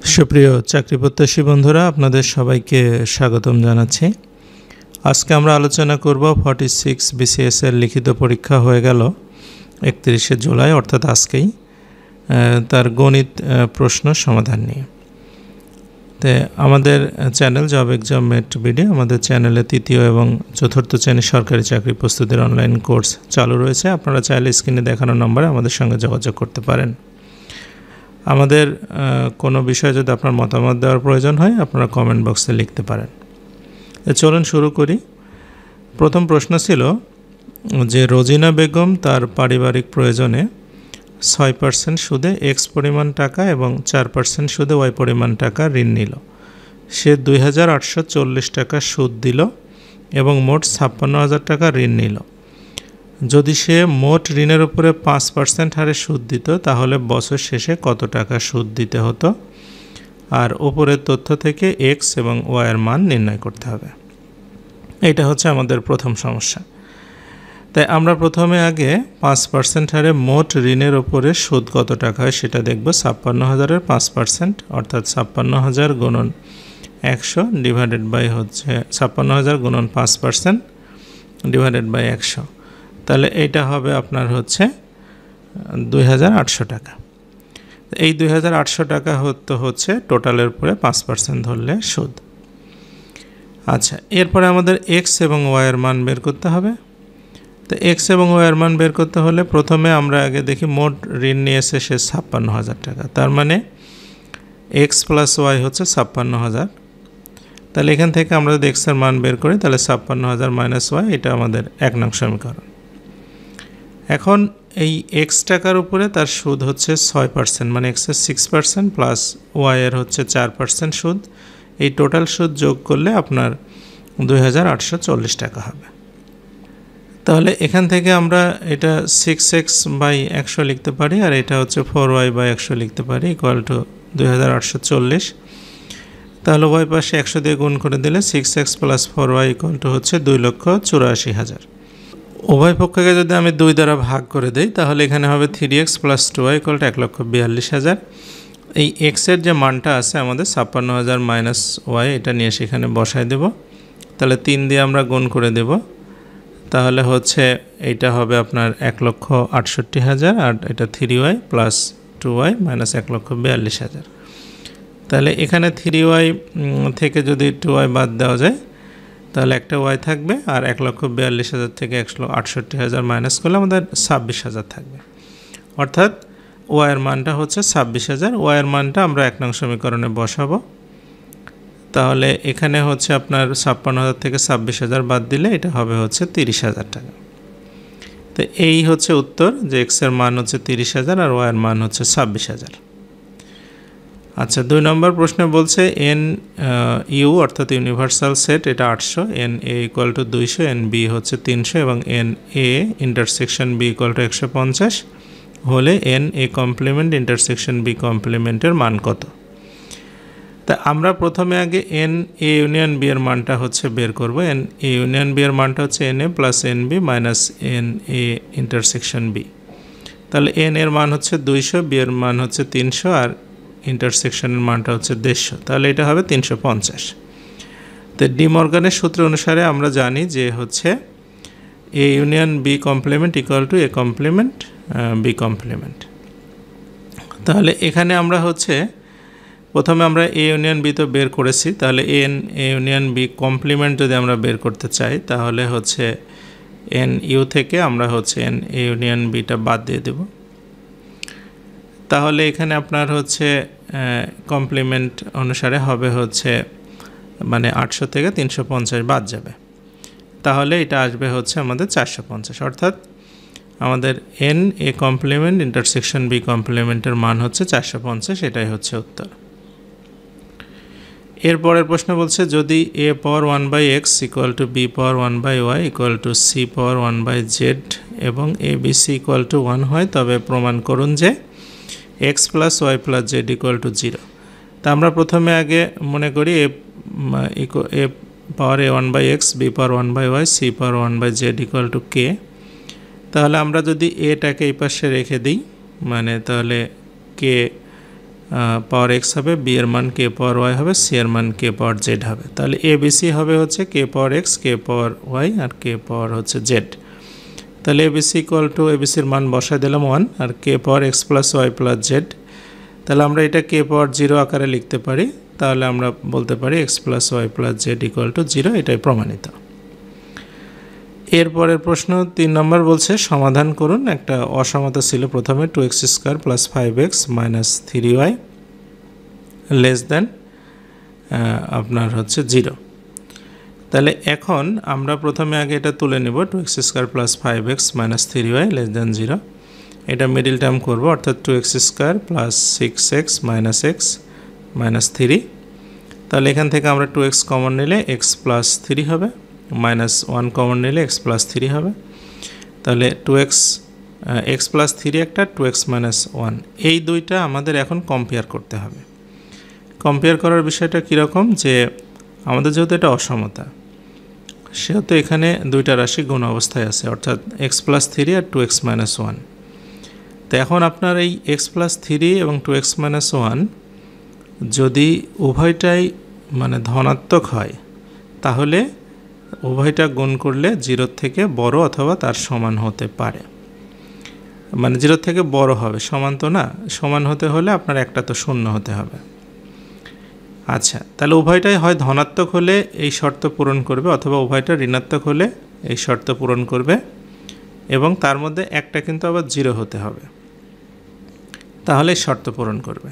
সুপ্রিয় চাকরি প্রত্যাশী বন্ধুরা, আপনাদের সবাইকে স্বাগতম জানাচ্ছি। আজকে আমরা আলোচনা করব 46 বিসিএস এর লিখিত পরীক্ষা হয়ে গেল 31শে জুলাই, অর্থাৎ আজকেই, তার গণিত প্রশ্ন সমাধান নিয়ে। তো আমাদের চ্যানেল জব এক্সাম মেট ভিডিও, আমাদের চ্যানেলে তৃতীয় এবং চতুর্থ শ্রেণীর সরকারি চাকরি প্রস্তুতির অনলাইন কোর্স চালু রয়েছে। আপনারা চাইলে স্ক্রিনে দেখানো নম্বরে আমাদের সঙ্গে যোগাযোগ করতে পারেন। আমাদের কোনো বিষয়ে যদি আপনার মতামত দেওয়ার প্রয়োজন হয়, আপনারা কমেন্ট বক্সে লিখতে পারেন। চলুন শুরু করি। প্রথম প্রশ্ন ছিল যে রোজিনা বেগম তার পারিবারিক প্রয়োজনে 6% সুদে এক্স পরিমাণ টাকা এবং 4% সুদে ওয়াই পরিমাণ টাকা ঋণ নিল। সে 2840 টাকা সুদ দিল এবং মোট 56,000 টাকা ঋণ নিল। যদি সে মোট ঋণের উপরে 5% হারে সুদ দিত, তাহলে বছর শেষে কত টাকা সুদ দিতে হতো? আর উপরের তথ্য থেকে এক্স এবং ওয়াইয়ের মান নির্ণয় করতে হবে। এটা হচ্ছে আমাদের প্রথম সমস্যা। তাই আমরা প্রথমে আগে 5% হারে মোট ঋণের উপরে সুদ কত টাকা হয় সেটা দেখব। 56,000-এর 5% অর্থাৎ 56,000 গুণন 100 ডিভাইডেড বাই হচ্ছে 56,000 গুণন 5% ডিভাইডেড বাই 100। তাহলে এইটা হবে আপনার হচ্ছে 2,800 টাকা। এই 2,800 টাকা হচ্ছে টোটালের উপরে 5% ধরলে সুদ। আচ্ছা, এরপরে আমাদের এক্স এবং ওয়াইয়ের মান বের করতে হবে। তো এক্স এবং ওয়াইয়ের মান বের করতে হলে প্রথমে আমরা আগে দেখি মোট ঋণ নিয়েছে সে 56,000 টাকা। তার মানে এক্স প্লাস ওয়াই হচ্ছে 56,000। তাহলে এখান থেকে আমরা যদি এক্সের মান বের করি, তাহলে 56,000 মাইনাস ওয়াই, এটা আমাদের 1 নং সমীকরণ। এখন এই এক্স টাকার উপরে তার সুদ হচ্ছে 6%, মানে এক্সের 6% প্লাস ওয়াইয়ের হচ্ছে 4% সুদ। এই টোটাল সুদ যোগ করলে আপনার 2,840 টাকা হবে। তাহলে এখান থেকে আমরা এটা 6x বাই 100 লিখতে পারি, আর এটা হচ্ছে 4y বাই 100 লিখতে পারি, ইকুয়াল টু 2,840। তাহলে ওয়াই পাশে 100 দিয়ে গুণ করে দিলে 6x plus 4y equal to হচ্ছে 2,84,000। উভয় পক্ষকে যদি আমি 2 দ্বারা ভাগ করে দিই, তাহলে এখানে হবে 3x plus 2y equal to 1,42,000। এই এক্সের যে মানটা আছে আমাদের 56,000 মাইনাস ওয়াই, এটা নিয়ে সেখানে বসায় দেব। তাহলে 3 দিয়ে আমরা গুণ করে দেব। তাহলে হচ্ছে এইটা হবে আপনার 1,68,000, আর এটা 3y প্লাস 2y মাইনাস 1,42,000। তাহলে এখানে 3y থেকে যদি 2y বাদ দেওয়া যায়, তাহলে একটা ওয়াই থাকবে, আর 1,42,000 থেকে 1,68,000 মাইনাস করলে আমাদের 26,000 থাকবে। অর্থাৎ ওয়াইয়ের মানটা হচ্ছে 26,000। ওয়াইয়ের মানটা আমরা 1 নং সমীকরণে বসাবো। তাহলে এখানে হচ্ছে আপনার 56,000 থেকে 26,000 বাদ দিলে এটা হবে হচ্ছে 30,000 টাকা। তো এই হচ্ছে উত্তর, যে এক্সের মান হচ্ছে 30,000 আর ওয়াইয়ের মান হচ্ছে 26,000। আচ্ছা, 2 নম্বর প্রশ্নে বলছে এন ইউ অর্থাৎ ইউনিভার্সাল সেট, এটা 800, N A equal to 200, N B হচ্ছে 300 এবং N A intersection B equal to 150 হলে N A complement intersection B কমপ্লিমেন্টের মান কত? তা আমরা প্রথমে আগে এন এ ইউনিয়ন বি এর মানটা হচ্ছে বের করব। এন এ ইউনিয়ন বি এর মানটা হচ্ছে N A plus N B minus N A intersection B. তাহলে এন এর মান হচ্ছে 200, বি এর মান হচ্ছে 300, আর ইন্টারসেকশনের মানটা হচ্ছে 150। তাহলে এটা হবে 350। তো ডি মর্গানের সূত্র অনুসারে আমরা জানি যে হচ্ছে A union B complement equal to A complement B complement. তাহলে এখানে আমরা হচ্ছে প্রথমে আমরা এ ইউনিয়ন বি তো বের করেছি, তাহলে N A union B complement যদি আমরা বের করতে চাই, তাহলে হচ্ছে এন ইউ থেকে আমরা হচ্ছে এন এ ইউনিয়ন বিটা বাদ দিয়ে দেব। তাহলে এখানে আপনার হচ্ছে কমপ্লিমেন্ট অনুসারে হবে হচ্ছে মানে 800 থেকে 350 বাদ যাবে। তাহলে এটা আসবে হচ্ছে আমাদের 450। অর্থাৎ আমাদের N A complement intersection B কমপ্লিমেন্টের মান হচ্ছে 450, এটাই হচ্ছে উত্তর। এরপরের প্রশ্ন বলছে যদি A power 1/x equal to B power 1/y equal to C power 1/z এবং A B C equal to 1 হয়, তবে প্রমাণ করুন যে X plus Y plus Z equal to 0। তা আমরা প্রথমে আগে মনে করি A power A 1/x, B power 1/y, C power 1/z equal to K. তাহলে আমরা যদি এটাকে এই পাশে রেখে দিই, মানে তাহলে কে পাওয়ার এক্স হবে, বি এর মান কে পাওয়ার ওয়াই হবে, সি এর মান কে পাওয়ার জেড হবে। তাহলে এ বি সি হবে হচ্ছে কে পাওয়ার এক্স, কে পাওয়ার ওয়াই আর কে পাওয়ার হচ্ছে জেড। তাহলে এবিসি ইকুয়াল টু এবিসির মান বসায় দিলাম 1 আর K power X plus Y plus Z. তাহলে আমরা এটা কে পাওয়ার 0 আকারে লিখতে পারি। তাহলে আমরা বলতে পারি x plus Y plus Z equal to 0, এটাই প্রমাণিত। এরপরের প্রশ্ন 3 নম্বর বলছে সমাধান করুন। একটা অসমতা ছিল প্রথমে 2x square plus 5x minus 3y less than আপনার হচ্ছে 0। তাহলে এখন আমরা প্রথমে আগে এটা তুলে নেব 2x square plus 5x minus 3y less than 0। এটা মিডিল টার্ম করব, অর্থাৎ 2x square plus 6x minus x minus 3। তাহলে এখান থেকে আমরা 2x কমন নিলে x প্লাস 3 হবে, মাইনাস 1 কমন নিলে x প্লাস 3 হবে। তাহলে 2x x প্লাস 3 একটা, 2x মাইনাস 1, এই দুইটা আমাদের এখন কম্পেয়ার করতে হবে। কম্পেয়ার করার বিষয়টা কীরকম, যে আমাদের যেহেতু এটা অসমতা, সেহেতু এখানে দুইটা রাশি গুণ অবস্থায় আছে, অর্থাৎ x প্লাস 3 আর 2x মাইনাস 1। তো এখন আপনার এই x প্লাস 3 এবং 2x মাইনাস 1 যদি উভয়টাই মানে ধনাত্মক হয়, তাহলে উভয়টা গুণ করলে 0 থেকে বড় অথবা তার সমান হতে পারে। মানে 0 থেকে বড় হবে, সমান তো না। সমান হতে হলে আপনার একটা তো শূন্য হতে হবে। আচ্ছা, তাহলে উভয়টাই হয় ধনাত্মক হলে এই শর্ত পূরণ করবে, অথবা উভয়টা ঋণাত্মক হলে এই শর্ত পূরণ করবে, এবং তার মধ্যে একটা কিন্তু আবার 0 হতে হবে, তাহলে শর্ত পূরণ করবে।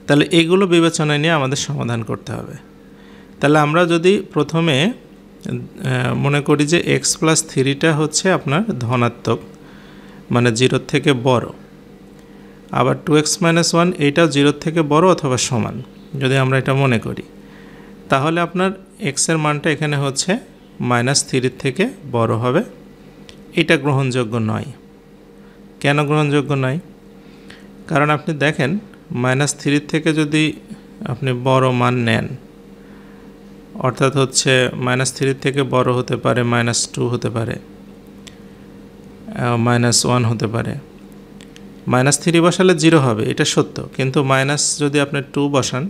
তাহলে এইগুলো বিবেচনায় নিয়ে আমাদের সমাধান করতে হবে। তাহলে আমরা যদি প্রথমে মনে করি যে x প্লাস 3টা হচ্ছে আপনার ধনাত্মক, মানে 0 থেকে বড়, আবার 2x মাইনাস 1 এইটাও 0 থেকে বড় অথবা সমান, যদি আমরা এটা মনে করি, তাহলে আপনার x এর মানটা এখানে হচ্ছে মাইনাস 3 থেকে বড় হবে। এটা গ্রহণযোগ্য নয়। কেন গ্রহণযোগ্য নয়? কারণ আপনি দেখেন মাইনাস 3 থেকে যদি আপনি বড় মান নেন, অর্থাৎ হচ্ছে মাইনাস 3 থেকে বড় হতে পারে মাইনাস 2 হতে পারে, মাইনাস 1 হতে পারে। মাইনাস 3 বসালে 0 হবে, এটা সত্য, কিন্তু মাইনাস যদি আপনি 2 বসান,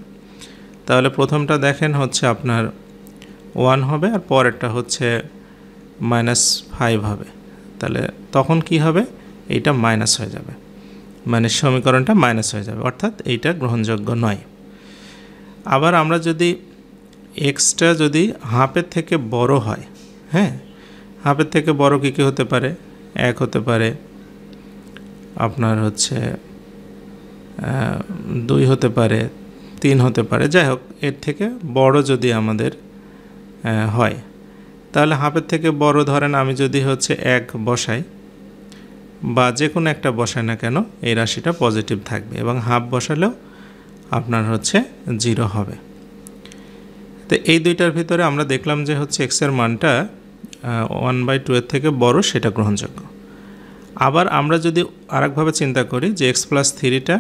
তাহলে প্রথমটা দেখেন হচ্ছে আপনার 1 হবে, আর পরেরটা হচ্ছে মাইনাস 5 হবে। তাহলে তখন কি হবে? এইটা মাইনাস হয়ে যাবে, মানে সমীকরণটা মাইনাস হয়ে যাবে, অর্থাৎ এইটা গ্রহণযোগ্য নয়। আবার আমরা যদি এক্সটা যদি হাফের থেকে বড় হয়, হ্যাঁ, হাফের থেকে বড় কী কী হতে পারে? 1 হতে পারে, আপনার হচ্ছে 2 হতে পারে, 3 হতে পারে, যাই হোক এর থেকে বড় যদি আমাদের হয়, তাহলে হাফের থেকে বড় ধরেন আমি যদি হচ্ছে 1 বসাই, বা যে কোনো একটা বসাই না কেন, এই রাশিটা পজিটিভ থাকবে, এবং হাফ বসালেও আপনার হচ্ছে 0 হবে। তো এই দুইটার ভিতরে আমরা দেখলাম যে হচ্ছে x এর মানটা 1/2 এর থেকে বড়, সেটা গ্রহণযোগ্য। আবার আমরা যদি আরেকভাবে চিন্তা করি যে x প্লাস 3টা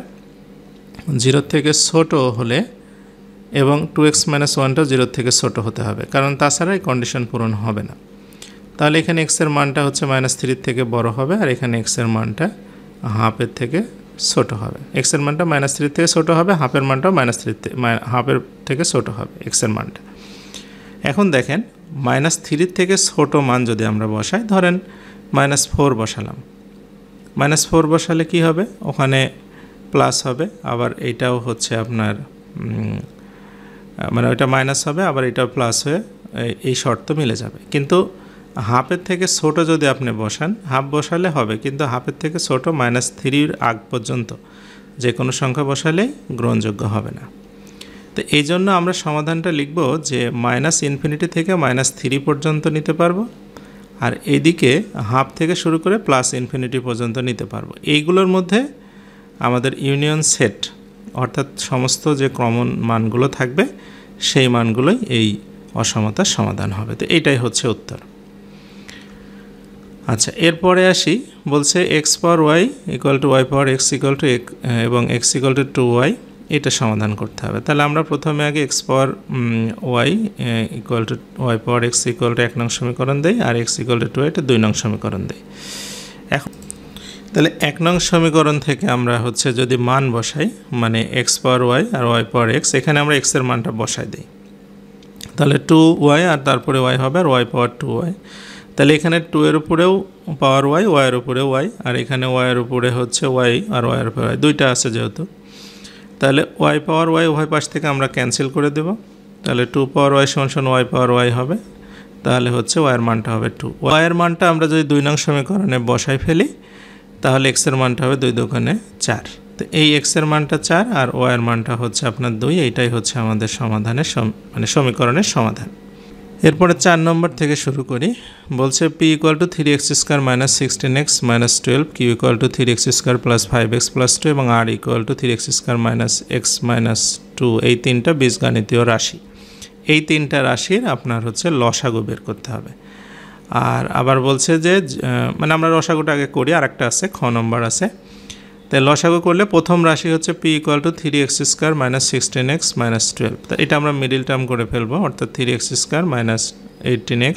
0 থেকে ছোট হলে এবং 2x মাইনাস 1টাও 0 থেকে ছোট হতে হবে, কারণ তাছাড়া এই কন্ডিশন পূরণ হবে না। তাহলে এখানে x এর মানটা হচ্ছে মাইনাস 3 থেকে বড় হবে, আর এখানে x এর মানটা হাফের থেকে ছোট হবে। x এর মানটা মাইনাস 3 থেকে ছোট হবে, হাফের মানটাও মাইনাস 3 হাফের থেকে ছোট হবে x এর মানটা। এখন দেখেন মাইনাস 3 থেকে ছোট মান যদি আমরা বসাই, ধরেন মাইনাস 4 বসালাম, মাইনাস 4 বসালে কি হবে? ওখানে প্লাস হবে, আবার এইটাও হচ্ছে আপনার মানে ওইটা মাইনাস হবে, আবার এটাও প্লাস হয়ে এই শর্ত মিলে যাবে। কিন্তু হাফের থেকে ছোট যদি আপনি বসান, হাফ বসালে হবে, কিন্তু হাফের থেকে ছোট মাইনাস 3 আগ পর্যন্ত যে কোনো সংখ্যা বসালেই গ্রহণযোগ্য হবে না। তো এই জন্য আমরা সমাধানটা লিখব যে মাইনাস ইনফিনিটি থেকে মাইনাস 3 পর্যন্ত নিতে পারবো, আর এইদিকে হাফ থেকে শুরু করে প্লাস ইনফিনিটি পর্যন্ত নিতে পারবো। এইগুলোর মধ্যে আমাদের ইউনিয়ন সেট, অর্থাৎ সমস্ত যে কমন মানগুলো থাকবে, সেই মানগুলোই এই অসমতার সমাধান হবে। তো এইটাই হচ্ছে উত্তর। আচ্ছা, এরপরে আসি, বলছে x power y equal to y power x equal to এবং এক্স ইকুয়াল টু 2y, এটা সমাধান করতে হবে। তাহলে আমরা প্রথমে আগে x power y equal to y power x equal to 1 নং সমীকরণ দেই, আর এক্স ইকুয়াল টু 2 এটা 2 নং সমীকরণ দেই। এখন তাহলে 1 নং সমীকরণ থেকে আমরা হচ্ছে যদি মান বসাই মানে এক্স পাওয়ার ওয়াই আর ওয়াই পাওয়ার এক্স, এখানে আমরা এক্সের মানটা বসাই দিই, তাহলে 2y আর তারপরে y হবে আর y পাওয়ার 2y। তাহলে এখানে 2 এর উপরেও পাওয়ার y, y এর উপরেও y, আর এখানে y এর উপরে হচ্ছে y আর y এর উপরে y, দুইটা আছে যেহেতু, তাহলে y পাওয়ার y উভয় পাশ থেকে আমরা ক্যান্সেল করে দেব। তাহলে 2 পাওয়ার y সমান y পাওয়ার y হবে, তাহলে হচ্ছে y এর মানটা হবে 2। y এর মানটা আমরা যদি 2 নং সমীকরণে বসাই ফেলি তাহলে x এর মানটা হবে 2 দোকানে 4। তো এই x এর মানটা 4 আর y এর মানটা হচ্ছে আপনার 2, এইটাই হচ্ছে আমাদের সমাধানের মানে সমীকরণের সমাধান। এরপরে 4 নম্বর থেকে শুরু করি। বলছে p = 3x² - 16x - 12, q = 3x² + 5x + 2 এবং r = 3x² - x - 2, এই তিনটা বীজগণিতীয় রাশি। এই তিনটা রাশির আপনার হচ্ছে লসাগু বের করতে হবে। আর আবার বলছে যে মানে আমরা লসাগুটা আগে করি, আর একটা আছে খ নম্বর আছে। তাই লসাগু করলে প্রথম রাশি হচ্ছে p = 3x² - 16x - 12, তো এটা আমরা মিডিল টার্ম করে ফেলবো, অর্থাৎ 3x² - 18x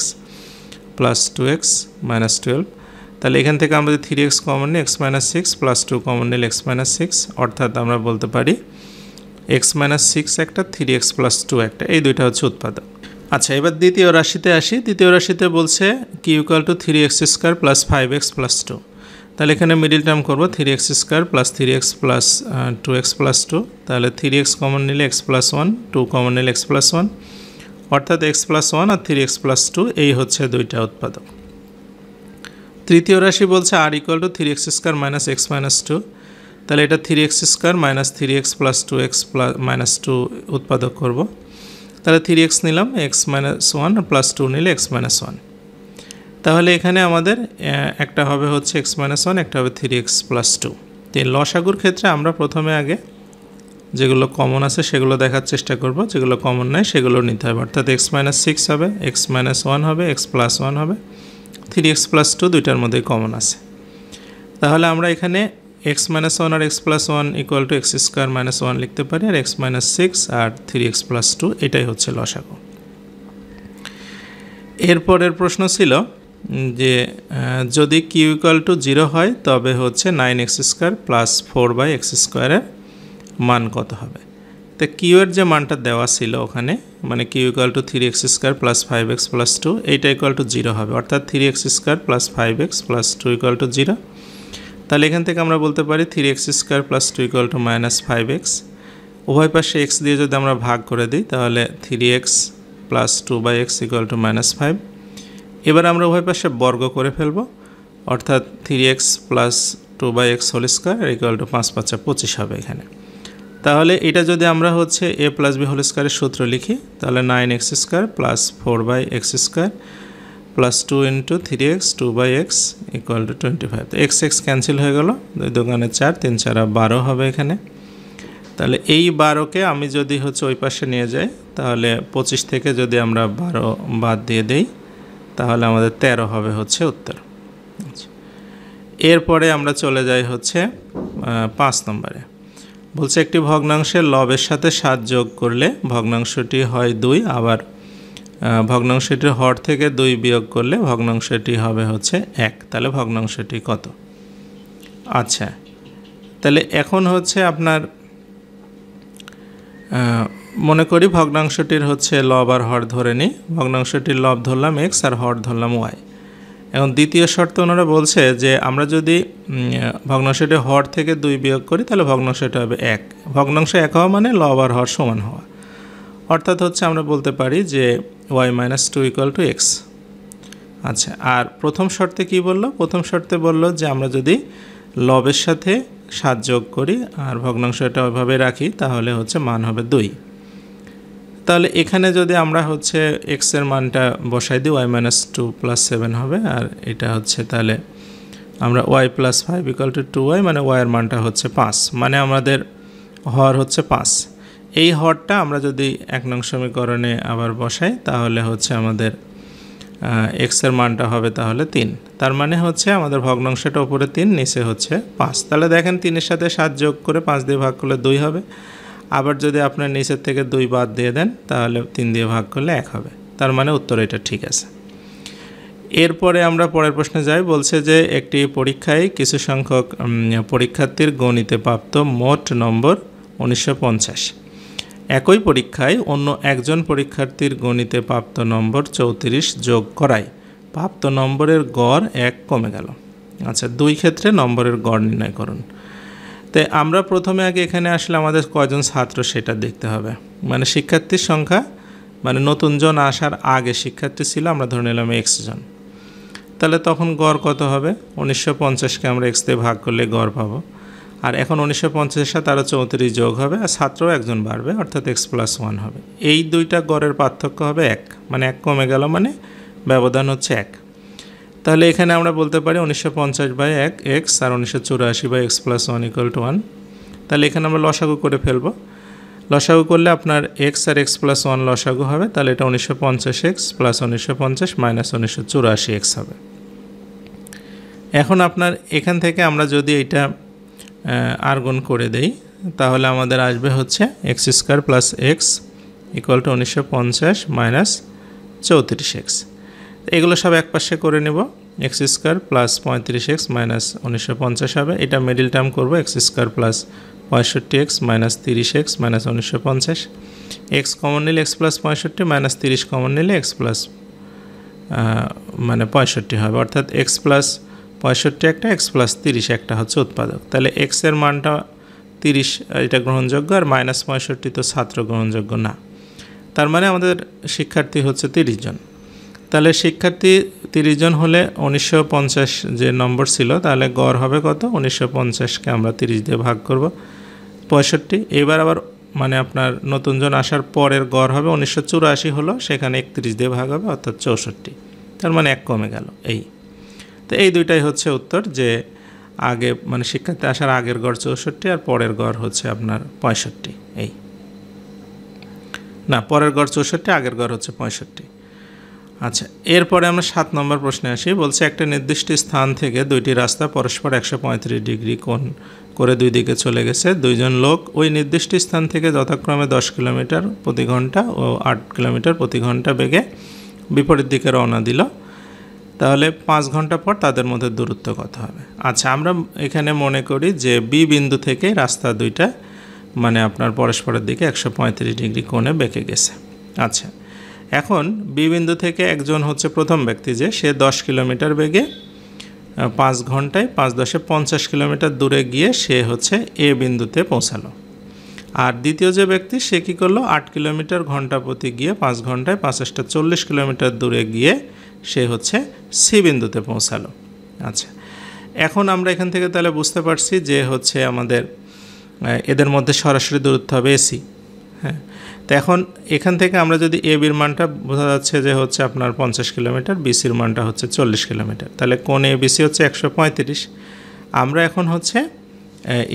+ 2x - 12। তাহলে এখান থেকে আমরা যদি 3x কমন নিই x - 6 + 2 কমন নিলে x - 6, অর্থাৎ আমরা বলতে পারি x - 6 একটা, 3x + 2 একটা, এই দুইটা হচ্ছে উৎপাদক। আচ্ছা, এবার দ্বিতীয় রাশিতে আসি। দ্বিতীয় রাশিতে বলছে q = 3x² + 5x + 2, তাহলে এখানে মিডিল টার্ম করব 3x² + 3x + 2x + 2, তাহলে 3x কমন নিলে x + 1, 2 কমন নিলে x + 1, অর্থাৎ x + 1 আর 3x + 2 এই হচ্ছে দুইটা উৎপাদক। তৃতীয় রাশি বলছে r = 3x² - x - 2, তাহলে এটা 3x² - 3x + 2x - 2 উৎপাদক করব। তাহলে 3x নিলাম, x - 1 + 2 নিলে x - 1, তাহলে এখানে আমাদের একটা হবে হচ্ছে x - 1, একটা হবে 3x + 2। তো এই লসাগুর ক্ষেত্রে আমরা প্রথমে আগে যেগুলো কমন আছে সেগুলো দেখার চেষ্টা করব, যেগুলো কমন নাই সেগুলো নিতে হবে, অর্থাৎ x - 6 হবে, x - 1 হবে, x + 1 হবে, 3x + 2 দুইটার মধ্যেই কমন আছে। তাহলে আমরা এখানে x - 1 আর x + 1 = x² - 1 লিখতে পারি, আর x - 6 আর 3x + 2 এটাই হচ্ছে লসাগু। এরপরের প্রশ্ন ছিল যে যদি q = 0 হয় তবে হচ্ছে 9x² + 4/x² এর মান কত হবে। তো q এর যে মানটা দেওয়া ছিল ওখানে, মানে q = 3x² + 5x + 2, এইটা = 0 হবে, অর্থাৎ 3x² + 5x + 2 = 0। তাহলে এখান থেকে আমরা বলতে পারি 3x² + 2 = -5x, উভয় পাশে x দিয়ে যদি আমরা ভাগ করে দিই তাহলে 3x + 2/x = -5। এবার আমরা উভয় পাশে বর্গ করে ফেলব, অর্থাৎ 3x + 2/x² = 5 × 5 = 25 হবে এখানে। তাহলে এটা যদি আমরা হচ্ছে a + b² এর সূত্র লিখি, তাহলে 9x² + 4/x² + 2 × 3x 2/x = 25। তো x ক্যান্সেল হয়ে গেল, 2 দোকানে 4, 3 4 12 হবে এখানে। তাহলে এই 12কে আমি যদি হচ্ছে ওই পাশে নিয়ে যাই তাহলে 25 থেকে যদি আমরা 12 বাদ দিয়ে দেই তাহলে আমাদের 13 হবে হচ্ছে উত্তর। এরপরে আমরা চলে যাই হচ্ছে 5 নম্বরে। বলছে একটি ভগ্নাংশের লবের সাথে 7 যোগ করলে ভগ্নাংশটি হয় 2, আবার ভগ্নাংশটির হর থেকে 2 বিয়োগ করলে ভগ্নাংশটি হবে হচ্ছে 1, তাহলে ভগ্নাংশটি কত? আচ্ছা, তাহলে এখন হচ্ছে আপনার মনে করি ভগ্নাংশটির হচ্ছে লব আর হর ধরে নিই। ভগ্নাংশটির লব ধরলাম x আর হর ধরলাম y। এখন দ্বিতীয় শর্ত ওনারা বলছে যে আমরা যদি ভগ্নাংশটির হর থেকে 2 বিয়োগ করি তাহলে ভগ্নাংশটি হবে 1। ভগ্নাংশ 1 হওয়া মানে লব আর হর সমান হওয়া, অর্থাৎ হচ্ছে আমরা বলতে পারি যে y - 2 = x। আচ্ছা, আর প্রথম শর্তে কি বললো? প্রথম শর্তে বললো যে আমরা যদি লবের সাথে 7 যোগ করি আর ভগ্নাংশটা ওইভাবে রাখি তাহলে হচ্ছে মান হবে 2। তাহলে এখানে যদি আমরা হচ্ছে x এর মানটা বসাই দিই, y - 2 + 7 হবে, আর এটা হচ্ছে তাহলে আমরা y + 5 = 2y, মানে y এর মানটা হচ্ছে 5, মানে আমাদের হর হচ্ছে 5। এই হরটা আমরা যদি 1 নং সমীকরণে আবার বসাই তাহলে হচ্ছে আমাদের x এর মানটা হবে তাহলে 3, তার মানে হচ্ছে আমাদের ভগ্নাংশটা উপরে 3 নিচে হচ্ছে 5। তাহলে দেখেন 3 এর সাথে 7 যোগ করে 5 দিয়ে ভাগ করলে 2 হবে, আবার যদি আপনার নিচের থেকে 2 বাদ দিয়ে দেন তাহলে 3 দিয়ে ভাগ করলে 1 হবে, তার মানে উত্তর এটা ঠিক আছে। এরপরে আমরা পরের প্রশ্নে যাই। বলছে যে একটি পরীক্ষায় কিছু সংখ্যক পরীক্ষার্থীর গণিতে প্রাপ্ত মোট নম্বর 1950। একই পরীক্ষায় অন্য একজন পরীক্ষার্থীর গণিতে প্রাপ্ত নম্বর 34 যোগ করায় প্রাপ্ত নম্বরের গড় 1 কমে গেল। আচ্ছা, দুই ক্ষেত্রে নম্বরের গড় নির্ণয় করুন। তাই আমরা প্রথমে আগে এখানে আসলে আমাদের কয়জন ছাত্র সেটা দেখতে হবে। মানে শিক্ষার্থীর সংখ্যা, মানে নতুন জন আসার আগে শিক্ষার্থী ছিল, আমরা ধরে নিলাম x জন। তাহলে তখন গড় কত হবে? 1950কে আমরা x দিয়ে ভাগ করলে গড় পাবো। আর এখন 1950-এর সাথে আরও 34 যোগ হবে, আর ছাত্রও একজন বাড়বে, অর্থাৎ x+1 হবে। এই দুইটা গড়ের পার্থক্য হবে 1, মানে 1 কমে গেল, মানে ব্যবধান হচ্ছে 1। তাহলে এখানে আমরা বলতে পারি 1950/1 x আর 1984/x+1 = 1। তাহলে এখানে আমরা লসাগু করে ফেলবো। লসাগু করলে আপনার x আর x+1 লসাগু হবে, তাহলে এটা 1950x + 1950 - 1984x হবে। এখন আপনার এখান থেকে আমরা যদি এটা আর গুণ করে দেই, তাহলে আমাদের আসবে হচ্ছে x² + x = 1950 - 34x। এগুলো সব এক পাশে করে নেব। x² + 35x - 1950 হবে। এটা মিডল টার্ম করব, x² + 65x - 30x - 1950। x common নিলে x + 65 - 30 কমন নিলে x মানে 65 হবে, অর্থাৎ x + 65 একটা, x + 30 একটা হচ্ছে উৎপাদক। তাহলে x এর মানটা 30, এটা গ্রহণযোগ্য, আর -65 তো ছাত্র গ্রহণযোগ্য না। তার মানে আমাদের শিক্ষার্থী হচ্ছে 30 জন। তাহলে শিক্ষার্থী 30 জন হলে 1950 যে নম্বর ছিল, তাহলে গড় হবে কত? 1950কে আমরা 30 দিয়ে ভাগ করব, 65। এবার আবার মানে আপনার নতুন জন আসার পরের গড় হবে 1984 হলো, সেখানে 31 দিয়ে ভাগ হবে, অর্থাৎ 64। তার মানে 1 কমে গেল। তো এই দুইটাই হচ্ছে উত্তর, যে আগে মানে শিক্ষার্থী আসার আগের গড় 64 আর পরের গড় হচ্ছে আপনার 65। পরের গড় 64, আগের গড় হচ্ছে 65। আচ্ছা, এরপরে আমরা 7 নম্বর প্রশ্নে আসি। বলছে একটা নির্দিষ্ট স্থান থেকে দুইটি রাস্তা পরস্পর 135 ডিগ্রি কোণ করে দুই দিকে চলে গেছে। দুইজন লোক ওই নির্দিষ্ট স্থান থেকে যথাক্রমে 10 কিলোমিটার প্রতি ঘন্টা ও 8 কিলোমিটার প্রতি ঘন্টা বেগে বিপরীত দিকে রওনা দিল। তাহলে 5 ঘন্টা পর তাদের মধ্যে দূরত্ব কত হবে? আচ্ছা, আমরা এখানে মনে করি যে বি বিন্দু থেকে রাস্তা দুইটা মানে আপনার পরস্পরের দিকে 135 ডিগ্রি কোণে বেঁকে গেছে। আচ্ছা, এখন বি বিন্দু থেকে একজন হচ্ছে প্রথম ব্যক্তি, যে সে 10 কিলোমিটার বেগে 5 ঘন্টায় 5×10 = 50 কিলোমিটার দূরে গিয়ে সে হচ্ছে এ বিন্দুতে পৌঁছালো। আর দ্বিতীয় যে ব্যক্তি, সে কী করলো? 8 কিলোমিটার ঘন্টা প্রতি গিয়ে 5 ঘন্টায় 5×8 = 40 কিলোমিটার দূরে গিয়ে সে হচ্ছে সি বিন্দুতে পৌঁছালো। আচ্ছা, এখন আমরা এখান থেকে তাহলে বুঝতে পারছি যে হচ্ছে আমাদের এদের মধ্যে সরাসরি দূরত্ব হবে এসি। হ্যাঁ, তো এখন এখান থেকে আমরা যদি এ বির মানটা বোঝা যাচ্ছে যে হচ্ছে আপনার 50 কিলোমিটার, বিসির মানটা হচ্ছে 40 কিলোমিটার, তাহলে কোণ এ বিসি হচ্ছে 135। আমরা এখন হচ্ছে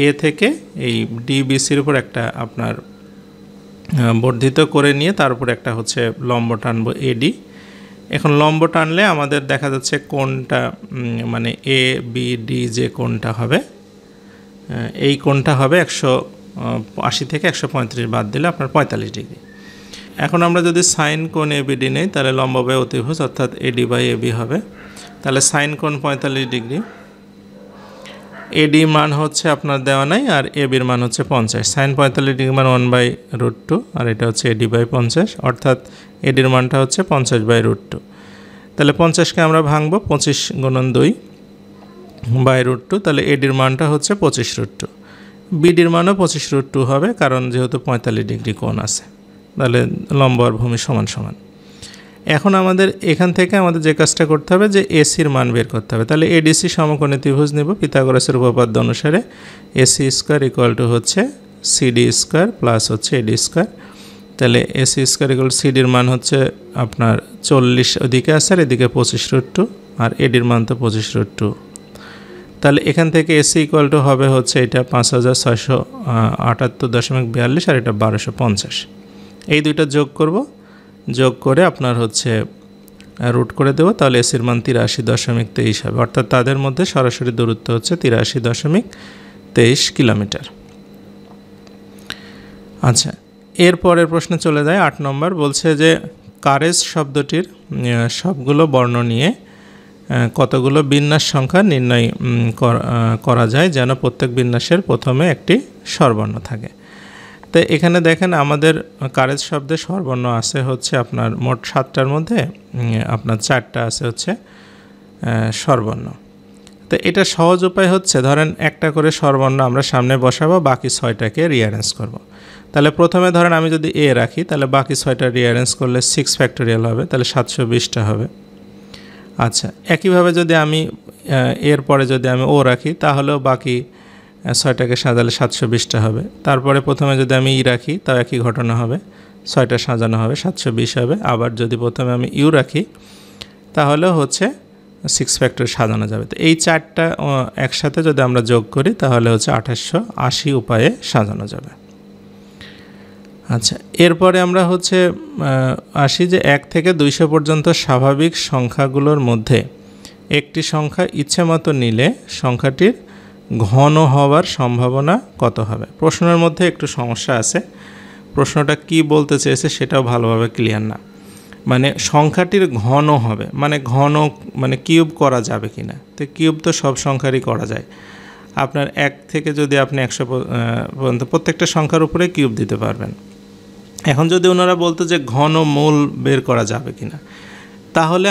এ থেকে এই ডিবিসির উপর একটা আপনার বর্ধিত করে নিয়ে তার উপর একটা হচ্ছে লম্ব টানবো এডি। এখন লম্ব টানলে আমাদের দেখা যাচ্ছে কোণটা মানে এ বি ডি যে কোণটা হবে, এই কোণটা হবে 180 থেকে 135 বাদ দিলে আপনার 45 ডিগ্রি। এখন আমরা যদি সাইন কোণ এ বি ডি নেই, তাহলে লম্ব বাই অতিভুজ অর্থাৎ AD/AB হবে। তাহলে সাইন কোণ 45 ডিগ্রি। এডি মান হচ্ছে আপনার দেওয়া নাই, আর এ বির মান হচ্ছে 50। সাইন 45 ডিগ্রি মান 1/√2, আর এটা হচ্ছে AD/50, অর্থাৎ এডির মানটা হচ্ছে 50/√2। তাহলে 50কে আমরা ভাঙবো 25 × 2/√2, তাহলে এডির মানটা হচ্ছে 25√2। বিডির মানও 25√2 হবে, কারণ যেহেতু 45 ডিগ্রি কোণ আছে। তাহলে লম্ব আর ভূমি সমান সমান। এখন আমাদের এখান থেকে আমাদের যে কাজটা করতে হবে, যে এসির মান বের করতে হবে। তাহলে এডিসি সমকোণী ত্রিভুজ নেব পিথাগোরাসের উপপাদ্য অনুসারে। AC² হচ্ছে CD² প্লাস হচ্ছে AD²। তাহলে AC² সিডির মান হচ্ছে আপনার 40 ওদিকে আছে, আর এদিকে 25√2, আর এডির মান তো 25√2। তাহলে এখান থেকে AC হবে হচ্ছে এটা 5678.42, আর এটা 1250। এই দুইটা যোগ করব, যোগ করে আপনার হচ্ছে রুট করে দেবো, তাহলে এসির মান 83.23 হবে, অর্থাৎ তাদের মধ্যে সরাসরি দূরত্ব হচ্ছে 83.23 কিলোমিটার। আচ্ছা, এরপরের প্রশ্নে চলে যায় 8 নম্বর। বলছে যে কারেজ শব্দটির সবগুলো বর্ণ নিয়ে কতগুলো বিন্যাস সংখ্যা নির্ণয় করা যায় যেন প্রত্যেক বিন্যাসের প্রথমে একটি স্বরবর্ণ থাকে। তো এখানে দেখেন আমাদের কারেজ শব্দে স্বরবর্ণ আছে হচ্ছে আপনার মোট 7টার মধ্যে আপনার 4টা আছে হচ্ছে স্বরবর্ণ। তো এটা সহজ উপায় হচ্ছে ধরেন একটা করে স্বরবর্ণ আমরা সামনে বসাবো, বাকি 6টাকে রিঅ্যারেঞ্জ করব। তাহলে প্রথমে ধরেন আমি যদি এ রাখি তাহলে বাকি 6টা রিঅ্যারেঞ্জ করলে 6 ফ্যাক্টোরিয়াল হবে, তাহলে 720টা হবে। আচ্ছা, একইভাবে যদি আমি এর পরে যদি আমি ও রাখি তাহলেও বাকি 6টাকে সাজালে 720টা হবে। তারপরে প্রথমে যদি আমি ই রাখি তাও একই ঘটনা হবে, 6টা সাজানো হবে 720 হবে। আবার যদি প্রথমে আমি ইউ রাখি তাহলেও হচ্ছে 6 ফ্যাক্টর সাজানো যাবে। তো এই 4টা একসাথে যদি আমরা যোগ করি তাহলে হচ্ছে 2880 উপায়ে সাজানো যাবে। আচ্ছা, এরপরে আমরা হচ্ছে আসি যে 1 থেকে 200 পর্যন্ত স্বাভাবিক সংখ্যাগুলোর মধ্যে একটি সংখ্যা ইচ্ছে মতো নিলে সংখ্যাটির ঘন হওয়ার সম্ভাবনা কত হবে। প্রশ্নের মধ্যে একটু সমস্যা আছে, প্রশ্নটা কি বলতে চেয়েছে সেটাও ভালোভাবে ক্লিয়ার না। মানে সংখ্যাটির ঘন হবে মানে ঘন মানে কিউব করা যাবে কি না। তো কিউব তো সব সংখ্যারই করা যায়। আপনার 1 থেকে যদি আপনি 100 পর্যন্ত প্রত্যেকটা সংখ্যার উপরে কিউব দিতে পারবেন। এখন যদি ওনারা বলতো যে ঘন মূল বের করা যাবে কি না, তাহলে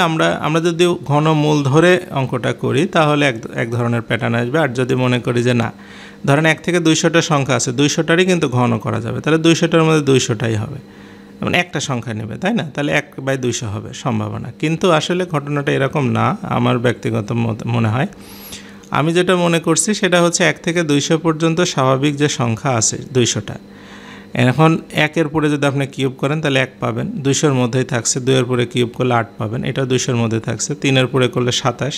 আমরা যদি ঘন মূল ধরে অঙ্কটা করি তাহলে এক ধরনের প্যাটার্ন আসবে। আর যদি মনে করি যে না, ধরেন 1 থেকে 200টা সংখ্যা আছে, 200টারই কিন্তু ঘন করা যাবে, তাহলে 200টার মধ্যে 200টাই হবে, মানে একটা সংখ্যা নেবে, তাই না? তাহলে 1/200 হবে সম্ভাবনা। কিন্তু আসলে ঘটনাটা এরকম না আমার ব্যক্তিগত মনে হয়। আমি যেটা মনে করছি সেটা হচ্ছে 1 থেকে 200 পর্যন্ত স্বাভাবিক যে সংখ্যা আছে 200টা। এখন 1-এর পরে যদি আপনি কিউব করেন তাহলে 1 পাবেন, 200-র মধ্যেই থাকছে। 2-এর পরে কিউব করলে 8 পাবেন, এটা 200-র মধ্যে থাকছে। 3-এর পরে করলে 27,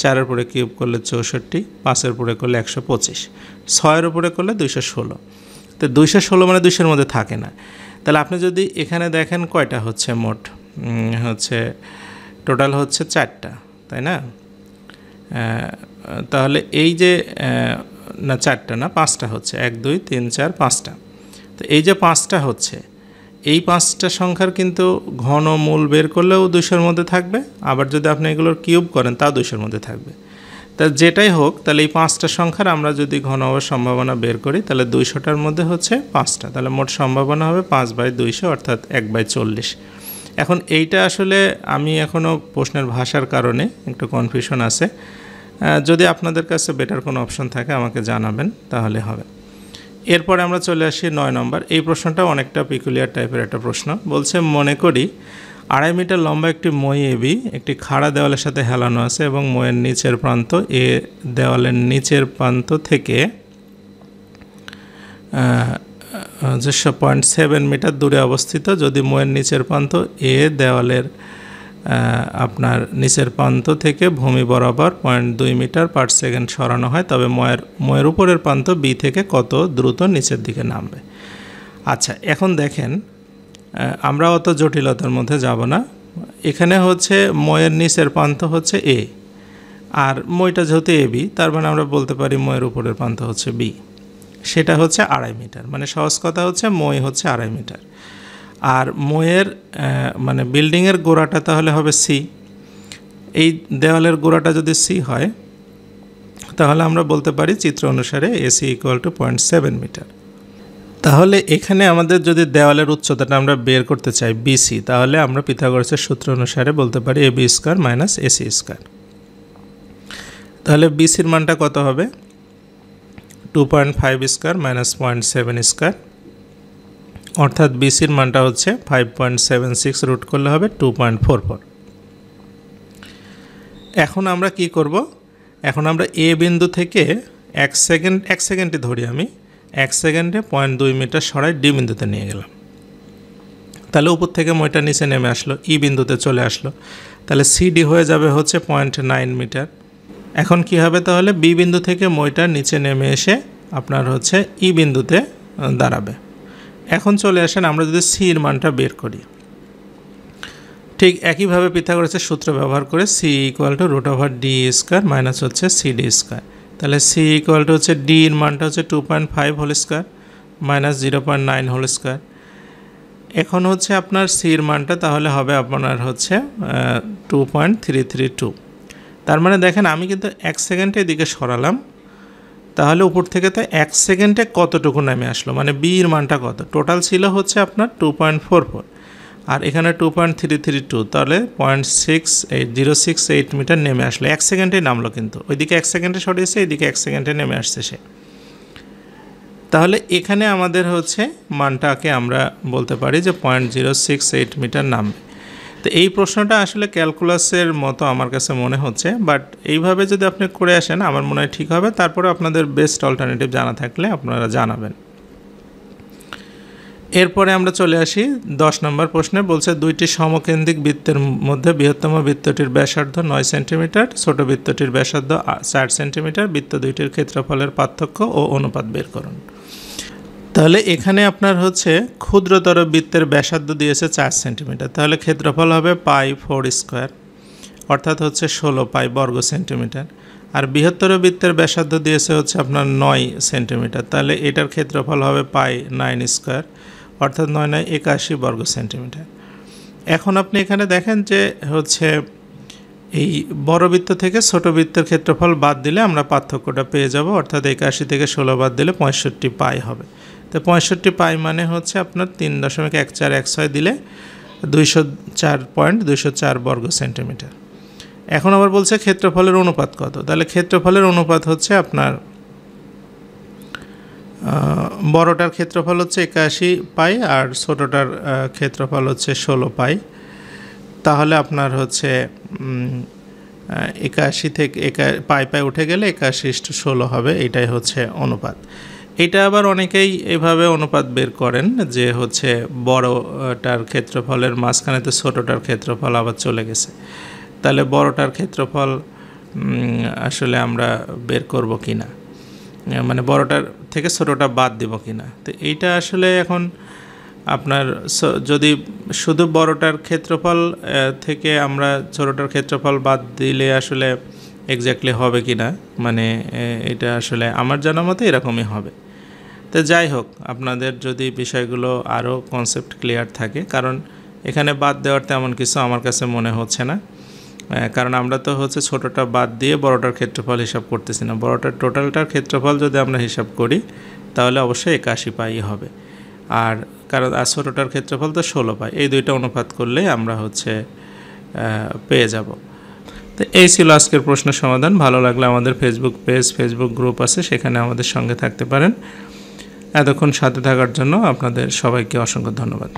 4-এর পরে কিউব করলে 64, 5-এর পরে করলে 125, 6-এর উপরে করলে 216। তো 216 মানে 200-র মধ্যে থাকে না। তাহলে আপনি যদি এখানে দেখেন কয়টা হচ্ছে মোট হচ্ছে টোটাল হচ্ছে 4টা, তাই না? তাহলে এই যে না 4টা না 5টা হচ্ছে, 1 2 3 4 5টা। তো এই যে 5টা হচ্ছে, এই 5টা সংখ্যার কিন্তু ঘন মূল বের করলেও 200-র মধ্যে থাকবে, আবার যদি আপনি এগুলোর কিউব করেন তাও 200-র মধ্যে থাকবে। তা যেটাই হোক, তাহলে এই 5টা সংখ্যার আমরা যদি ঘন হওয়ার সম্ভাবনা বের করি তাহলে 200টার মধ্যে হচ্ছে 5টা, তাহলে মোট সম্ভাবনা হবে 5/200 অর্থাৎ 1/40। এখন এইটা আসলে আমি এখনও প্রশ্নের ভাষার কারণে একটু কনফিউশন আছে। যদি আপনাদের কাছে বেটার কোনো অপশন থাকে আমাকে জানাবেন, তাহলে হবে। এরপরে আমরা চলে আসি 9 নম্বর। এই প্রশ্নটা অনেকটা পিকুলিয়ার টাইপের একটা প্রশ্ন। বলছে মনে করি 2.5 মিটার লম্বা একটি মই এবি একটি খাড়া দেওয়ালের সাথে হেলানো আছে এবং মইয়ের নিচের প্রান্ত এ দেওয়ালের নিচের প্রান্ত থেকে 0.7 মিটার দূরে অবস্থিত। যদি মইয়ের নিচের প্রান্ত এ দেওয়ালের আপনার নিচের প্রান্ত থেকে ভূমি বরাবর 0.2 মিটার পার সেকেন্ড সরানো হয়, তবে ময়ের উপরের প্রান্ত বি থেকে কত দ্রুত নিচের দিকে নামবে। আচ্ছা, এখন দেখেন আমরা অত জটিলতার মধ্যে যাব না। এখানে হচ্ছে ময়ের নিচের প্রান্ত হচ্ছে এ, আর মইটা যেহেতু এ বি, তার মানে আমরা বলতে পারি ময়ের উপরের প্রান্ত হচ্ছে বি, সেটা হচ্ছে 2.5 মিটার। মানে সহজ কথা হচ্ছে মই হচ্ছে 2.5 মিটার। আর ময়ের মানে বিল্ডিংয়ের গোড়াটা তাহলে হবে সি। এই দেওয়ালের গোড়াটা যদি সি হয় তাহলে আমরা বলতে পারি চিত্র অনুসারে এসি ইকুয়াল টু 0.7 মিটার। তাহলে এখানে আমাদের যদি দেওয়ালের উচ্চতাটা আমরা বের করতে চাই বিসি, তাহলে আমরা পিথাগোরাসের সূত্র অনুসারে বলতে পারি A B square minus AC square. তাহলে বিসির মানটা কত হবে? 2.5 স্কোয়ার মাইনাস 0.7 স্কোয়ার, অর্থাৎ বিসির মানটা হচ্ছে 5.76 রুট করলে হবে 2.44। এখন আমরা কি করব? এখন আমরা এ বিন্দু থেকে 1 সেকেন্ডে ধরি, আমি 1 সেকেন্ডে 0.2 মিটার সরাই ডি বিন্দুতে নিয়ে গেলাম। তাহলে উপর থেকে মইটা নিচে নেমে আসলো, ই বিন্দুতে চলে আসলো। তাহলে সিডি হয়ে যাবে হচ্ছে 0.9 মিটার। এখন কি হবে? তাহলে বি বিন্দু থেকে মইটা নিচে নেমে এসে আপনার হচ্ছে ই বিন্দুতে দাঁড়াবে। এখন চলে আসেন আমরা যদি সির মানটা বের করি, ঠিক একইভাবে পিথাগোরাসের সূত্র ব্যবহার করে C equal to root over D square minus হচ্ছে সিডি স্কোয়ার। তাহলে সি ইকুয়াল টু হচ্ছে ডি এর মানটা হচ্ছে 2.5 whole square minus 0.9 whole square. এখন হচ্ছে আপনার সির মানটা তাহলে হবে আপনার হচ্ছে 2.332। তার মানে দেখেন আমি কিন্তু 1 সেকেন্ডে এদিকে সরালাম, তাহলে উপর থেকে তো 1 সেকেন্ডে কতটুকু নেমে আসলো, মানে বি এর মানটা কত। টোটাল ছিল হচ্ছে আপনার 2.44 আর এখানে 2.332, তাহলে 0.68 মিটার নেমে আসলো। 1 সেকেন্ডে নামলো, কিন্তু ওইদিকে 1 সেকেন্ডে সরিয়েছে, এইদিকে 1 সেকেন্ডে নেমে আসছে সে। তাহলে এখানে আমাদের হচ্ছে মানটাকে আমরা বলতে পারি যে 0.068 মিটার নামবে। তো এই প্রশ্নটা আসলে ক্যালকুলাসের মতো আমার কাছে মনে হচ্ছে, বাট এইভাবে যদি আপনি করে আসেন আমার মনে হয় ঠিক হবে। তারপরে আপনাদের বেস্ট অল্টারনেটিভ জানা থাকলে আপনারা জানাবেন। এরপরে আমরা চলে আসি 10 নম্বর প্রশ্নে। বলছে দুইটি সমকেন্দ্রিক বৃত্তের মধ্যে বৃহত্তম বৃত্তটির ব্যাসার্ধ 9 সেন্টিমিটার, ছোট বৃত্তটির ব্যাসার্ধ 4 সেন্টিমিটার, বৃত্ত দুইটির ক্ষেত্রফলের পার্থক্য ও অনুপাত বের করুন। তাহলে এখানে আপনার হচ্ছে ক্ষুদ্রতর বৃত্তের ব্যাসার্ধ দিয়েছে 4 সেন্টিমিটার, তাহলে ক্ষেত্রফল হবে π4 স্কোয়ার, অর্থাৎ হচ্ছে 16 পাই বর্গ সেন্টিমিটার। আর বৃহত্তর বৃত্তের ব্যাসার্ধ দিয়েছে হচ্ছে আপনার 9 সেন্টিমিটার, তাহলে এটার ক্ষেত্রফল হবে π9 স্কোয়ার, অর্থাৎ 9 9 81 বর্গ সেন্টিমিটার। এখন আপনি এখানে দেখেন যে হচ্ছে এই বড় বৃত্ত থেকে ছোট বৃত্তের ক্ষেত্রফল বাদ দিলে আমরা পার্থক্যটা পেয়ে যাব, অর্থাৎ 81 থেকে 16 বাদ দিলে 65 পাই হবে। তো 65 পাই মানে হচ্ছে আপনার 3.1416 দিলে 204.204 বর্গ সেন্টিমিটার। এখন আবার বলছে ক্ষেত্রফলের অনুপাত কত, তাহলে ক্ষেত্রফলের অনুপাত হচ্ছে আপনার বড়টার ক্ষেত্রফল হচ্ছে 81 পাই আর ছোটোটার ক্ষেত্রফল হচ্ছে 16 পাই। তাহলে আপনার হচ্ছে 81 থেকে পাই উঠে গেলে 81:16 হবে, এটাই হচ্ছে অনুপাত। এটা আবার অনেকেই এভাবে অনুপাত বের করেন যে হচ্ছে বড়টার ক্ষেত্রফলের মাঝখানে তো ছোটোটার ক্ষেত্রফল আবার চলে গেছে, তাহলে বড়টার ক্ষেত্রফল আসলে আমরা বের করব কি না, মানে বড়টার থেকে ছোটোটা বাদ দেব কি না। তো এইটা আসলে এখন আপনার যদি শুধু বড়টার ক্ষেত্রফল থেকে আমরা ছোটোটার ক্ষেত্রফল বাদ দিলে আসলে এক্স্যাক্টলি হবে কি না, মানে এটা আসলে আমার জানা মতে এরকমই হবে। তো যাই হোক, আপনাদের যদি বিষয়গুলো আরও কনসেপ্ট ক্লিয়ার থাকে, কারণ এখানে বাদ দেওয়ার তেমন কিছু আমার কাছে মনে হচ্ছে না, কারণ আমরা তো হচ্ছে ছোটোটা বাদ দিয়ে বড়টার ক্ষেত্রফল হিসাব করতেছি না। বড়টার টোটালটার ক্ষেত্রফল যদি আমরা হিসাব করি তাহলে অবশ্যই 81 পাই হবে, আর কারণ ছোটোটার ক্ষেত্রফল তো 16 পাই। এই দুইটা অনুপাত করলে আমরা হচ্ছে পেয়ে যাব। তো এই ছিল আজকের প্রশ্নের সমাধান। ভালো লাগলে আমাদের ফেসবুক পেজ, ফেসবুক গ্রুপ আছে, সেখানে আমাদের সঙ্গে থাকতে পারেন। এতক্ষণ সাথে থাকার জন্য আপনাদের সবাইকে অসংখ্য ধন্যবাদ।